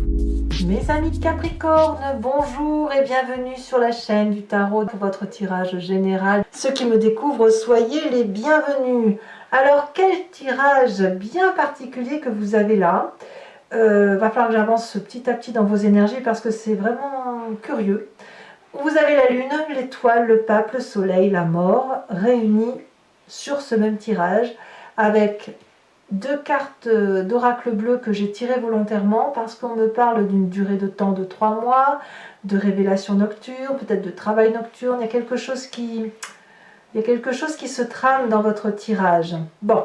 Mes amis de Capricorne, bonjour et bienvenue sur la chaîne du tarot pour votre tirage général. Ceux qui me découvrent, soyez les bienvenus. Alors, quel tirage bien particulier que vous avez là. Va falloir que j'avance petit à petit dans vos énergies parce que c'est vraiment curieux. Vous avez la lune, l'étoile, le pape, le soleil, la mort, réunis sur ce même tirage avec deux cartes d'oracle bleu que j'ai tirées volontairement parce qu'on me parle d'une durée de temps de 3 mois, de révélation nocturne, peut-être de travail nocturne. Il y a quelque chose qui se trame dans votre tirage. Bon,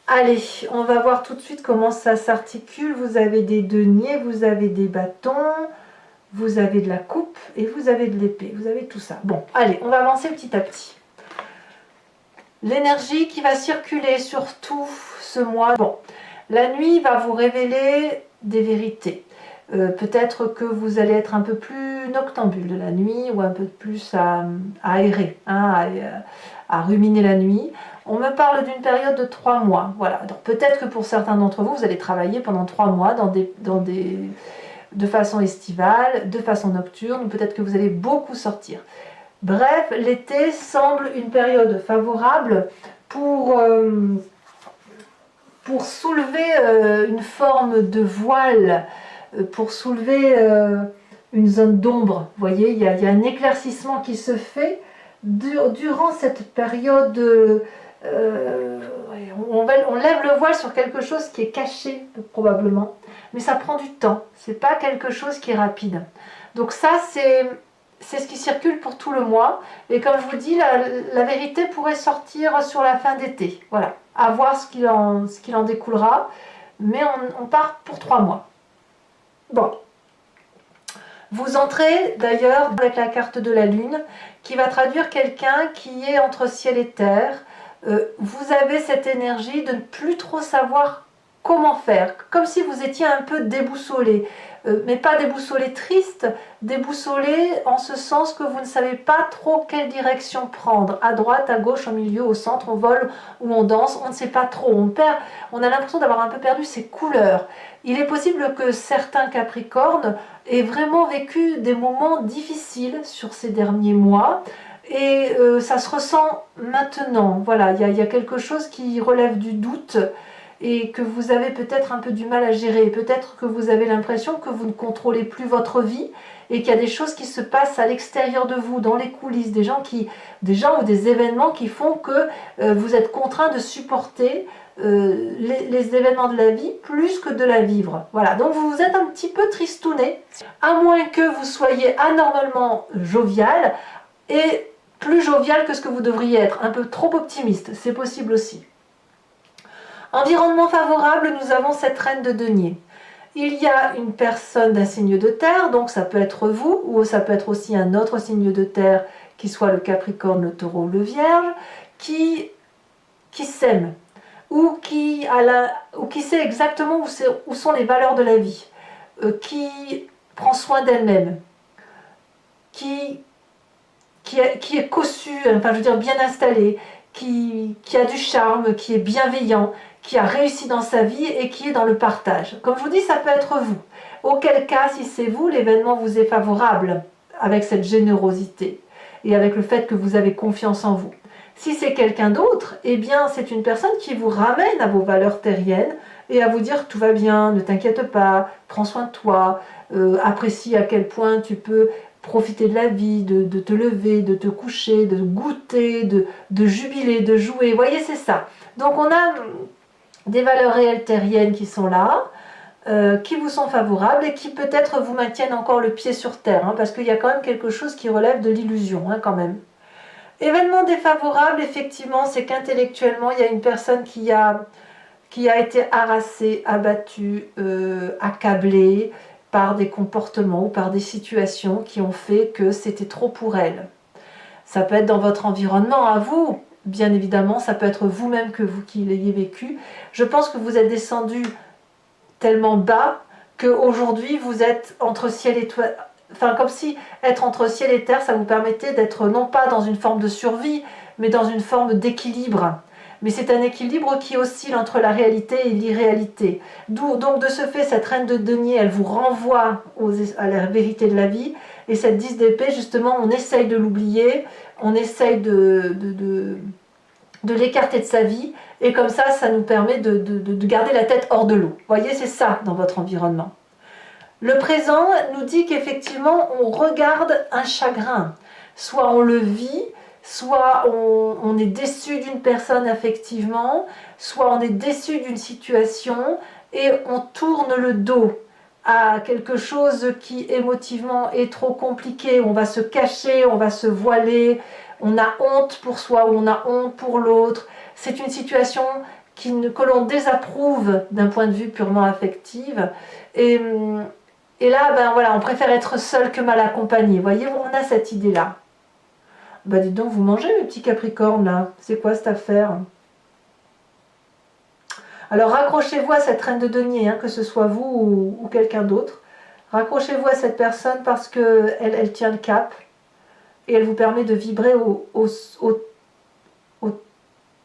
allez, on va voir tout de suite comment ça s'articule. Vous avez des deniers, vous avez des bâtons, vous avez de la coupe et vous avez de l'épée. Vous avez tout ça. Bon, allez, on va avancer petit à petit. L'énergie qui va circuler sur tout ce mois. Bon, la nuit va vous révéler des vérités. Peut-être que vous allez être un peu plus noctambule de la nuit ou un peu plus à aérer, hein, à ruminer la nuit. On me parle d'une période de 3 mois. Voilà. Donc peut-être que pour certains d'entre vous, vous allez travailler pendant 3 mois de façon estivale, de façon nocturne, ou peut-être que vous allez beaucoup sortir. Bref, l'été semble une période favorable pour soulever une forme de voile, pour soulever une zone d'ombre. Vous voyez, il y a un éclaircissement qui se fait durant cette période. On lève le voile sur quelque chose qui est caché, probablement, mais ça prend du temps. C'est pas quelque chose qui est rapide. Donc ça, c'est ce qui circule pour tout le mois. Et comme je vous dis, la vérité pourrait sortir sur la fin d'été. Voilà, à voir ce qu'il en découlera. Mais on part pour 3 mois. Bon. Vous entrez d'ailleurs avec la carte de la lune qui va traduire quelqu'un qui est entre ciel et terre. Vous avez cette énergie de ne plus trop savoir comment faire. Comme si vous étiez un peu déboussolé. Mais pas déboussolé triste, déboussolé en ce sens que vous ne savez pas trop quelle direction prendre, à droite, à gauche, au milieu, au centre, on vole ou on danse, on ne sait pas trop, on a l'impression d'avoir un peu perdu ses couleurs. Il est possible que certains Capricornes aient vraiment vécu des moments difficiles sur ces derniers mois, et ça se ressent maintenant. Voilà, il y a quelque chose qui relève du doute, et que vous avez peut-être un peu du mal à gérer. Peut-être que vous avez l'impression que vous ne contrôlez plus votre vie et qu'il y a des choses qui se passent à l'extérieur de vous, dans les coulisses, des gens ou des événements qui font que vous êtes contraint de supporter les événements de la vie plus que de la vivre. Voilà, donc vous vous êtes un petit peu tristouné, à moins que vous soyez anormalement jovial et plus jovial que ce que vous devriez être, un peu trop optimiste, c'est possible aussi. Environnement favorable, nous avons cette reine de denier. Il y a une personne d'un signe de terre, donc ça peut être vous, ou ça peut être aussi un autre signe de terre, qui soit le Capricorne, le Taureau, le Vierge, qui s'aime, ou qui sait exactement où sont les valeurs de la vie, qui prend soin d'elle-même, qui est cossu, enfin je veux dire bien installé, qui a du charme, qui est bienveillant, qui a réussi dans sa vie et qui est dans le partage. Comme je vous dis, ça peut être vous. Auquel cas, si c'est vous, l'événement vous est favorable avec cette générosité et avec le fait que vous avez confiance en vous. Si c'est quelqu'un d'autre, eh bien c'est une personne qui vous ramène à vos valeurs terriennes et à vous dire tout va bien, ne t'inquiète pas, prends soin de toi, apprécie à quel point tu peux profiter de la vie, de te lever, de te coucher, de goûter, de jubiler, de jouer. Vous voyez, c'est ça. Donc on a des valeurs réelles terriennes qui sont là, qui vous sont favorables et qui peut-être vous maintiennent encore le pied sur terre, hein, parce qu'il y a quand même quelque chose qui relève de l'illusion, hein, quand même. Événement défavorable, effectivement, c'est qu'intellectuellement, il y a une personne qui a été harassée, abattue, accablée par des comportements ou par des situations qui ont fait que c'était trop pour elle. Ça peut être dans votre environnement à vous, bien évidemment, ça peut être vous-même qui l'ayez vécu. Je pense que vous êtes descendu tellement bas qu'aujourd'hui vous êtes entre ciel et terre. Enfin, comme si être entre ciel et terre, ça vous permettait d'être non pas dans une forme de survie, mais dans une forme d'équilibre. mais c'est un équilibre qui oscille entre la réalité et l'irréalité. Donc de ce fait, cette reine de denier, elle vous renvoie à la vérité de la vie, et cette 10 d'épée, justement, on essaye de l'oublier, on essaye de l'écarter de sa vie, et comme ça nous permet de garder la tête hors de l'eau. Vous voyez, c'est ça dans votre environnement. Le présent nous dit qu'effectivement, on regarde un chagrin. Soit on le vit, soit on est déçu d'une personne affectivement, soit on est déçu d'une situation, et on tourne le dos à quelque chose qui émotivement est trop compliqué. On va se cacher, on va se voiler, on a honte pour soi ou on a honte pour l'autre. C'est une situation que l'on désapprouve d'un point de vue purement affectif. Et là, ben voilà, on préfère être seul que mal accompagné. Vous voyez, on a cette idée-là. Ben dites donc, vous mangez mes petits capricornes là. C'est quoi cette affaire? Alors raccrochez-vous à cette reine de denier, hein, que ce soit vous ou quelqu'un d'autre. Raccrochez-vous à cette personne parce qu'elle tient le cap. Et elle vous permet de vibrer au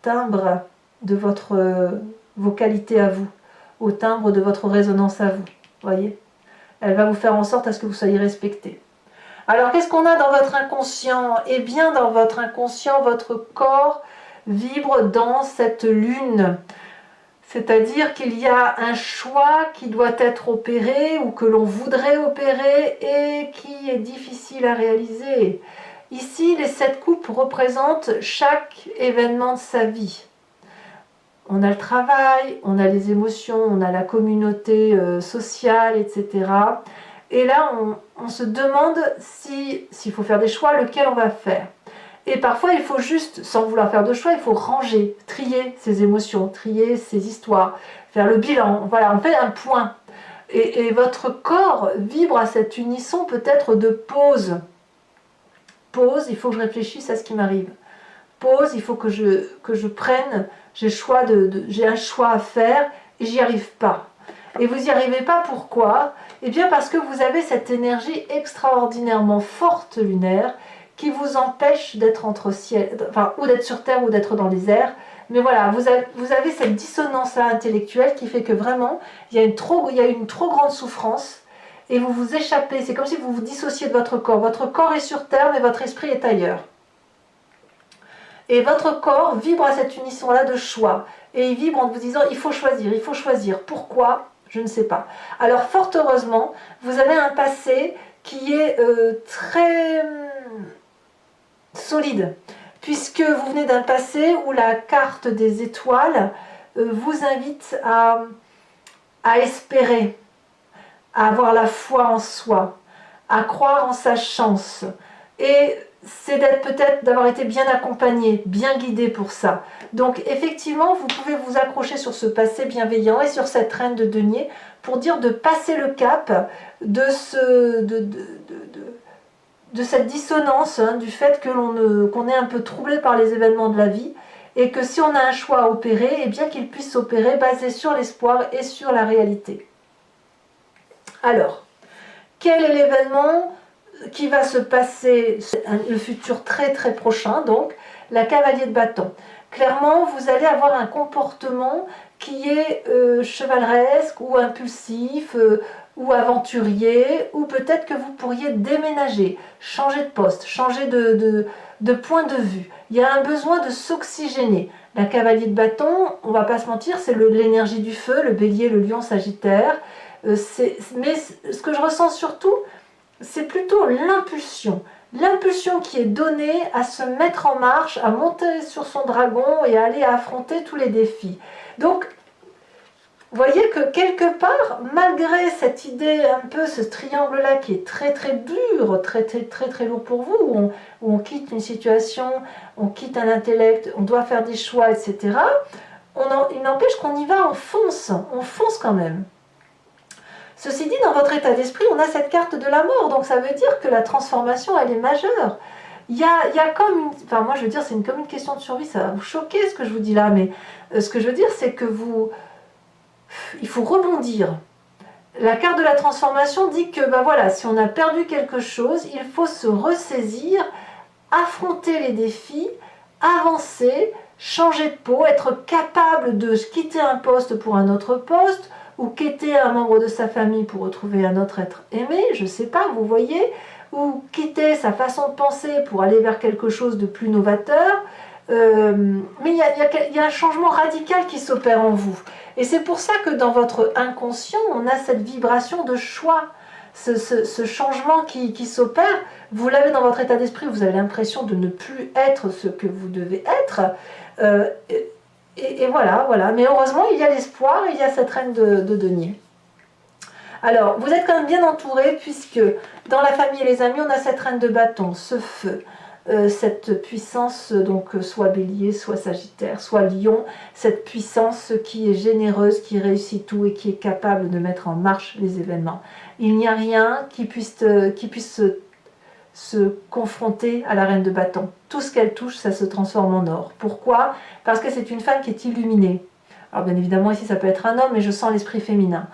timbre de votre vocalité à vous. Au timbre de votre résonance à vous. Voyez? Elle va vous faire en sorte à ce que vous soyez respecté. Alors, qu'est-ce qu'on a dans votre inconscient? Eh bien, dans votre inconscient, votre corps vibre dans cette lune. C'est-à-dire qu'il y a un choix qui doit être opéré ou que l'on voudrait opérer et qui est difficile à réaliser. Ici, les 7 coupes représentent chaque événement de sa vie. On a le travail, on a les émotions, on a la communauté sociale, etc. Et là, on se demande s'il faut faire des choix, lequel on va faire. Et parfois, il faut juste, sans vouloir faire de choix, il faut ranger, trier ses émotions, trier ses histoires, faire le bilan. Voilà, on fait un point. Et votre corps vibre à cet unisson peut-être de pause. Pause, il faut que je réfléchisse à ce qui m'arrive. Pause, il faut que je prenne, j'ai un choix à faire et j'y arrive pas. Et vous n'y arrivez pas, pourquoi? Eh bien parce que vous avez cette énergie extraordinairement forte lunaire qui vous empêche d'être entre ciel, enfin, ou d'être sur terre ou d'être dans les airs. Mais voilà, vous avez cette dissonance-là intellectuelle qui fait que vraiment, il y a une trop grande souffrance et vous vous échappez. C'est comme si vous vous dissociez de votre corps. Votre corps est sur terre, mais votre esprit est ailleurs. Et votre corps vibre à cette unisson-là de choix. Et il vibre en vous disant, il faut choisir, il faut choisir. Pourquoi? Je ne sais pas. Alors, fort heureusement, vous avez un passé qui est très solide. Puisque vous venez d'un passé où la carte des étoiles vous invite à espérer, à avoir la foi en soi, à croire en sa chance. Et c'est d'avoir été bien accompagné, bien guidé pour ça. Donc effectivement, vous pouvez vous accrocher sur ce passé bienveillant et sur cette reine de denier pour dire de passer le cap de cette dissonance, hein, du fait qu'on est un peu troublé par les événements de la vie et que si on a un choix à opérer, eh bien qu'il puisse s'opérer basé sur l'espoir et sur la réalité. Alors, quel est l'événement qui va se passer, le futur très très prochain, donc la cavalier de bâton. Clairement, vous allez avoir un comportement qui est chevaleresque ou impulsif ou aventurier, ou peut-être que vous pourriez déménager, changer de poste, changer de point de vue. Il y a un besoin de s'oxygéner. La cavalier de bâton, on va pas se mentir, c'est l'énergie du feu, le bélier, le lion, sagittaire. Mais ce que je ressens surtout, c'est plutôt l'impulsion. L'impulsion qui est donnée à se mettre en marche, à monter sur son dragon et à aller affronter tous les défis. Donc, vous voyez que quelque part, malgré cette idée, un peu ce triangle-là qui est très très dur, très très très très lourd pour vous, où on quitte une situation, on quitte un intellect, on doit faire des choix, etc., il n'empêche qu'on y va, on fonce quand même. Ceci dit, dans votre état d'esprit, on a cette carte de la mort, donc ça veut dire que la transformation, elle est majeure. Il y a comme une... Enfin, moi, je veux dire, c'est comme une question de survie, ça va vous choquer ce que je vous dis là, mais ce que je veux dire, c'est que il faut rebondir. La carte de la transformation dit que, ben voilà, si on a perdu quelque chose, il faut se ressaisir, affronter les défis, avancer, changer de peau, être capable de quitter un poste pour un autre poste, ou quitter un membre de sa famille pour retrouver un autre être aimé, je ne sais pas, vous voyez, ou quitter sa façon de penser pour aller vers quelque chose de plus novateur. Mais il y a un changement radical qui s'opère en vous. Et c'est pour ça que dans votre inconscient, on a cette vibration de choix, ce changement qui s'opère. Vous l'avez dans votre état d'esprit, vous avez l'impression de ne plus être ce que vous devez être. Et voilà. Mais heureusement, il y a l'espoir, il y a cette reine de denier. Alors, vous êtes quand même bien entouré, puisque dans la famille et les amis, on a cette reine de bâton, ce feu, cette puissance, donc soit bélier, soit sagittaire, soit lion, cette puissance qui est généreuse, qui réussit tout et qui est capable de mettre en marche les événements. Il n'y a rien qui puisse se confronter à la reine de bâton. Tout ce qu'elle touche, ça se transforme en or. Pourquoi? Parce que c'est une femme qui est illuminée. Alors bien évidemment, ici, ça peut être un homme, mais je sens l'esprit féminin.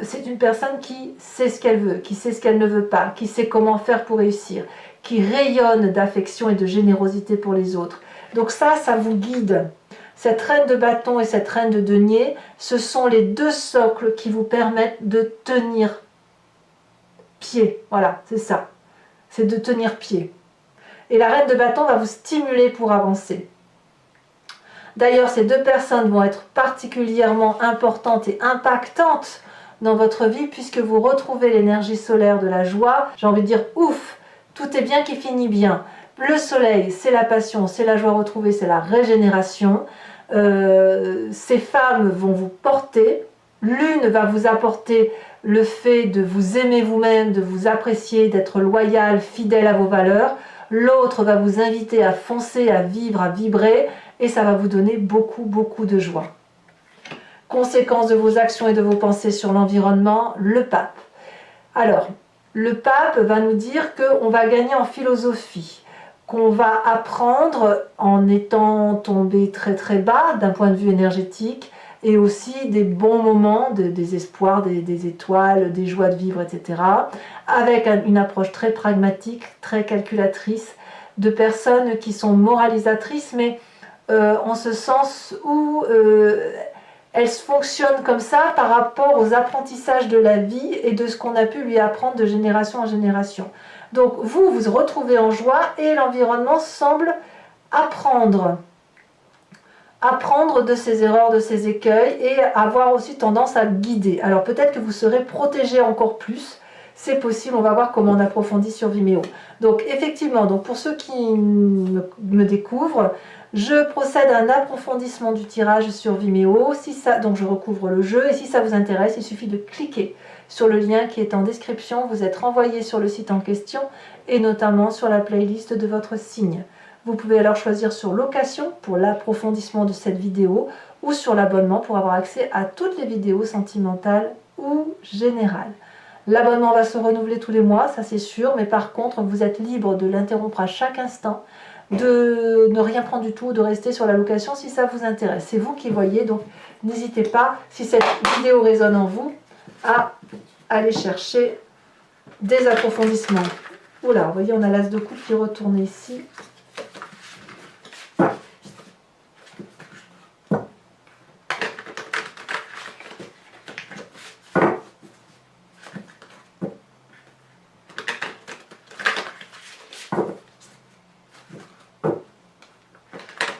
C'est une personne qui sait ce qu'elle veut, qui sait ce qu'elle ne veut pas, qui sait comment faire pour réussir, qui rayonne d'affection et de générosité pour les autres. Donc ça vous guide. Cette reine de bâton et cette reine de denier, ce sont les deux socles qui vous permettent de tenir pied. Voilà, c'est ça. C'est de tenir pied. Et la reine de bâton va vous stimuler pour avancer. D'ailleurs, ces deux personnes vont être particulièrement importantes et impactantes dans votre vie, puisque vous retrouvez l'énergie solaire de la joie. J'ai envie de dire, ouf, tout est bien qui finit bien. Le soleil, c'est la passion, c'est la joie retrouvée, c'est la régénération. Ces femmes vont vous porter. L'une va vous apporter le fait de vous aimer vous-même, de vous apprécier, d'être loyal, fidèle à vos valeurs. L'autre va vous inviter à foncer, à vivre, à vibrer, et ça va vous donner beaucoup, beaucoup de joie. Conséquence de vos actions et de vos pensées sur l'environnement, le pape. Alors, le pape va nous dire qu'on va gagner en philosophie, qu'on va apprendre en étant tombé très très bas d'un point de vue énergétique, et aussi des bons moments, des espoirs, des étoiles, des joies de vivre, etc. Avec une approche très pragmatique, très calculatrice, de personnes qui sont moralisatrices, mais en ce sens où elles fonctionnent comme ça par rapport aux apprentissages de la vie et de ce qu'on a pu lui apprendre de génération en génération. Donc vous vous retrouvez en joie et l'environnement semble apprendre de ses erreurs, de ses écueils, et avoir aussi tendance à le guider. Alors peut-être que vous serez protégé encore plus, c'est possible, on va voir comment on approfondit sur Vimeo. Donc effectivement, pour ceux qui me découvrent, je procède à un approfondissement du tirage sur Vimeo, donc je recouvre le jeu, et si ça vous intéresse, il suffit de cliquer sur le lien qui est en description, vous êtes renvoyé sur le site en question, et notamment sur la playlist de votre signe. Vous pouvez alors choisir sur location pour l'approfondissement de cette vidéo ou sur l'abonnement pour avoir accès à toutes les vidéos sentimentales ou générales. L'abonnement va se renouveler tous les mois, ça c'est sûr, mais par contre vous êtes libre de l'interrompre à chaque instant, de ne rien prendre du tout, de rester sur la location si ça vous intéresse. C'est vous qui voyez, donc n'hésitez pas, si cette vidéo résonne en vous, à aller chercher des approfondissements. Oula, vous voyez, on a l'as de coupe qui retourne ici.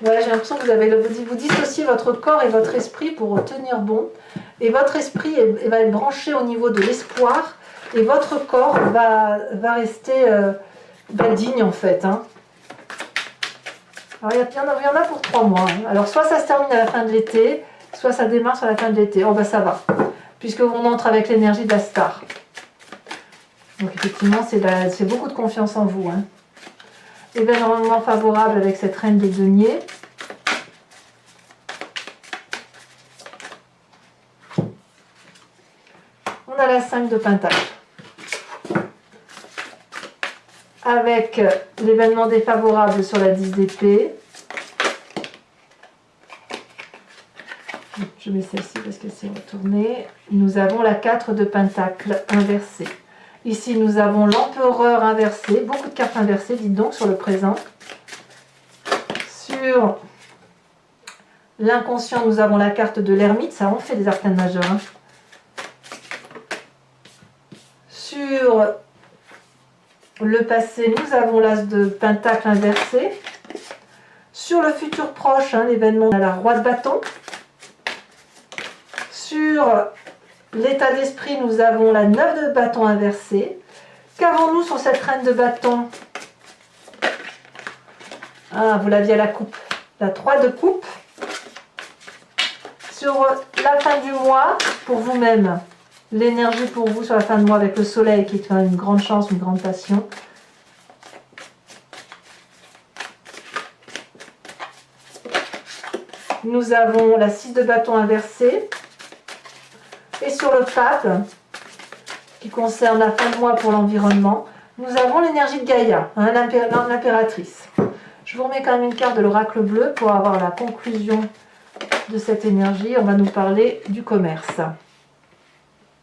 Ouais, j'ai l'impression que vous dissociez votre corps et votre esprit pour tenir bon. Et votre esprit va être branché au niveau de l'espoir. Et votre corps va rester digne en fait. Hein. Alors il y en a pour 3 mois. Hein. Alors soit ça se termine à la fin de l'été, soit ça démarre sur la fin de l'été. Oh bah ça va. Puisque on entre avec l'énergie de la star. Donc effectivement, c'est beaucoup de confiance en vous. Hein. Événement favorable avec cette reine des deniers. On a la 5 de Pentacle. Avec l'événement défavorable sur la 10 d'épée. Je mets celle-ci parce qu'elle s'est retournée. Nous avons la 4 de Pentacle inversée. Ici, nous avons l'empereur inversé, beaucoup de cartes inversées, dites donc, sur le présent. Sur l'inconscient, nous avons la carte de l'ermite, ça on fait des arcanes majeures. Hein. Sur le passé, nous avons l'as de pentacle inversé. Sur le futur proche, hein, l'événement, on a la roi de bâton. Sur l'état d'esprit, nous avons la 9 de bâton inversée. Qu'avons-nous sur cette reine de bâton? Ah, vous l'aviez à la coupe. La 3 de coupe. Sur la fin du mois, pour vous-même, l'énergie pour vous sur la fin de mois avec le soleil qui est quand même une grande chance, une grande passion. Nous avons la 6 de bâton inversée. Et sur le pape, qui concerne la fin de mois pour l'environnement, nous avons l'énergie de Gaïa, hein, l'impératrice. Je vous remets quand même une carte de l'oracle bleu pour avoir la conclusion de cette énergie. On va nous parler du commerce.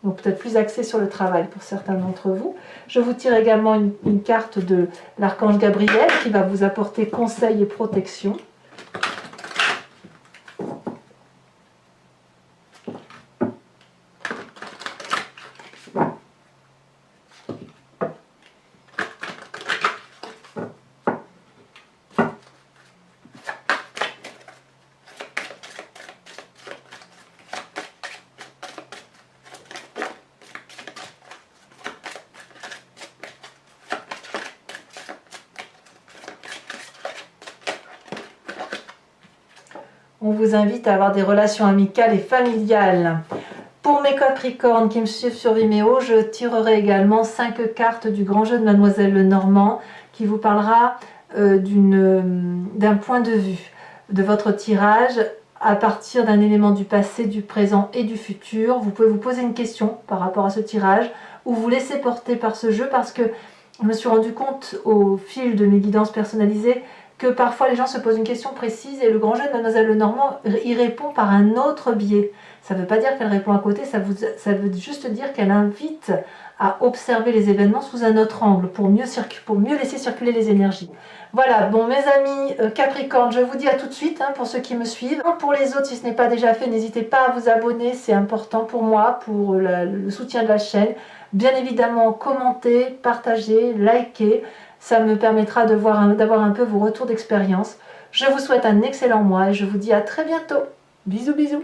Donc peut-être plus axé sur le travail pour certains d'entre vous. Je vous tire également une carte de l'archange Gabriel qui va vous apporter conseil et protection. On vous invite à avoir des relations amicales et familiales. Pour mes Capricornes qui me suivent sur Vimeo, je tirerai également 5 cartes du grand jeu de Mademoiselle Lenormand qui vous parlera d'un point de vue de votre tirage à partir d'un élément du passé, du présent et du futur. Vous pouvez vous poser une question par rapport à ce tirage ou vous laisser porter par ce jeu parce que je me suis rendu compte au fil de mes guidances personnalisées que parfois les gens se posent une question précise et le grand jeu de Mademoiselle Lenormand y répond par un autre biais. Ça ne veut pas dire qu'elle répond à côté, ça veut juste dire qu'elle invite à observer les événements sous un autre angle pour mieux laisser circuler les énergies. Voilà, bon mes amis Capricorne, je vous dis à tout de suite hein, pour ceux qui me suivent. Pour les autres, si ce n'est pas déjà fait, n'hésitez pas à vous abonner, c'est important pour moi, pour le soutien de la chaîne. Bien évidemment, commentez, partagez, likez. Ça me permettra d'avoir un peu vos retours d'expérience. Je vous souhaite un excellent mois et je vous dis à très bientôt. Bisous bisous.